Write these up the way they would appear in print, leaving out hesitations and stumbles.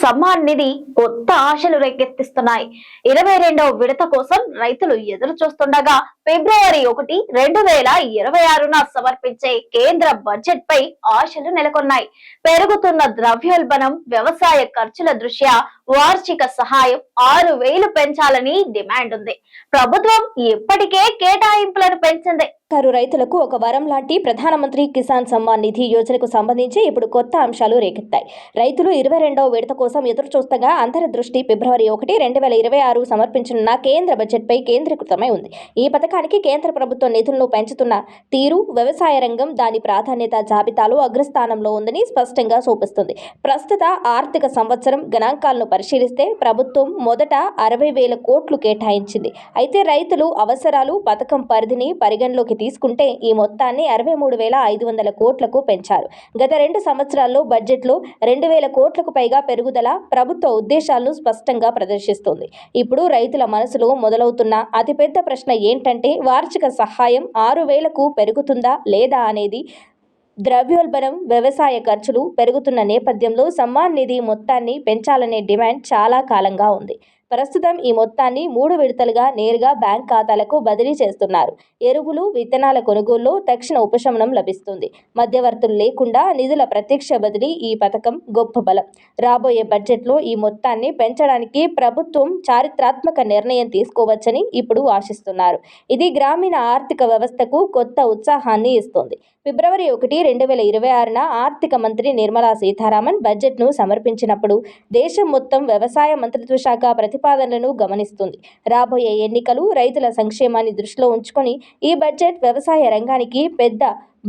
సమ్మాన్ నిధి కొత్త ఆశలు రేకెత్తిస్తున్నాయి. 22వ విడత కోసం రైతులు ఎదురు చూస్తుండగా ఫిబ్రవరి 1, 2026న సమర్పించే కేంద్ర బడ్జెట్ పై ఆశలు నెలకొన్నాయి. పెరుగుతున్న ద్రవ్యోల్బణం, వ్యవసాయ ఖర్చుల దృష్ట్యా వార్షిక సహాయం 6,000 పెంచాలని డిమాండ్ ఉంది. ప్రభుత్వం ఇప్పటికే కేటాయింపులను పెంచింది. రైతులకు ఒక వరం లాంటి ప్రధానమంత్రి కిసాన్ సమ్మాన్ నిధి యోజనకు సంబంధించి ఇప్పుడు కొత్త అంశాలు రేకెత్తాయి. రైతులు 22వ విడత కోసం ఎదురు చూస్తగా అందరి దృష్టి ఫిబ్రవరి 1, 2026 సమర్పించనున్న కేంద్ర బడ్జెట్పై కేంద్రీకృతమై ఉంది. ఈ పథకానికి కేంద్ర ప్రభుత్వం నిధులను పెంచుతున్న తీరు, వ్యవసాయ రంగం దాని ప్రాధాన్యత జాబితాలో అగ్రస్థానంలో ఉందని స్పష్టంగా చూపిస్తుంది. ప్రస్తుత ఆర్థిక సంవత్సరం గణాంకాలను పరిశీలిస్తే ప్రభుత్వం మొదట 60,000 కోట్లు కేటాయించింది. అయితే రైతులు అవసరాలు, పథకం పరిధిని పరిగణలోకి తీసుకుంటే ఈ మొత్తాన్ని 63,500 కోట్లకు పెంచారు. గత 2 సంవత్సరాల్లో బడ్జెట్లో 2,000 కోట్లకు పైగా పెరుగుదల ప్రభుత్వ ఉద్దేశాలను స్పష్టంగా ప్రదర్శిస్తుంది. ఇప్పుడు రైతుల మనసులో మొదలవుతున్న అతిపెద్ద ప్రశ్న ఏంటంటే వార్షిక సహాయం 6,000కు పెరుగుతుందా లేదా అనేది. ద్రవ్యోల్బణం, వ్యవసాయ ఖర్చులు పెరుగుతున్న నేపథ్యంలో సమ్మాన్ నిధి మొత్తాన్ని పెంచాలనే డిమాండ్ చాలా కాలంగా ఉంది. ప్రస్తుతం ఈ మొత్తాన్ని 3 విడతలుగా నేరుగా బ్యాంక్ ఖాతాలకు బదిలీ చేస్తున్నారు. ఎరువులు, విత్తనాల కొనుగోలులో తక్షణ ఉపశమనం లభిస్తుంది. మధ్యవర్తులు లేకుండా నిధుల ప్రత్యక్ష బదిలీ ఈ పథకం గొప్ప బలం. రాబోయే బడ్జెట్లో ఈ మొత్తాన్ని పెంచడానికి ప్రభుత్వం చారిత్రాత్మక నిర్ణయం తీసుకోవచ్చని ఇప్పుడు ఆశిస్తున్నారు. ఇది గ్రామీణ ఆర్థిక వ్యవస్థకు కొత్త ఉత్సాహాన్ని ఇస్తుంది. ఫిబ్రవరి 1, 2026న ఆర్థిక మంత్రి నిర్మలా సీతారామన్ బడ్జెట్ను సమర్పించినప్పుడు దేశం మొత్తం వ్యవసాయ మంత్రిత్వ శాఖ ప్రతిపాదనలను గమనిస్తుంది. రాబోయే ఎన్నికలు, రైతుల సంక్షేమాన్ని దృష్టిలో ఉంచుకొని ఈ బడ్జెట్ వ్యవసాయ రంగానికి పెద్ద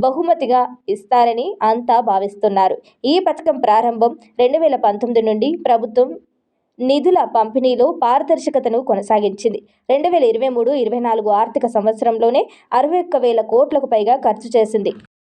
బహుమతిగా ఇస్తారని అంతా భావిస్తున్నారు. ఈ పథకం ప్రారంభం 2019 నుండి ప్రభుత్వం నిధుల పంపిణీలో పారదర్శకతను కొనసాగించింది. 2023-24 ఆర్థిక సంవత్సరంలోనే 61,000 కోట్లకు పైగా ఖర్చు చేసింది.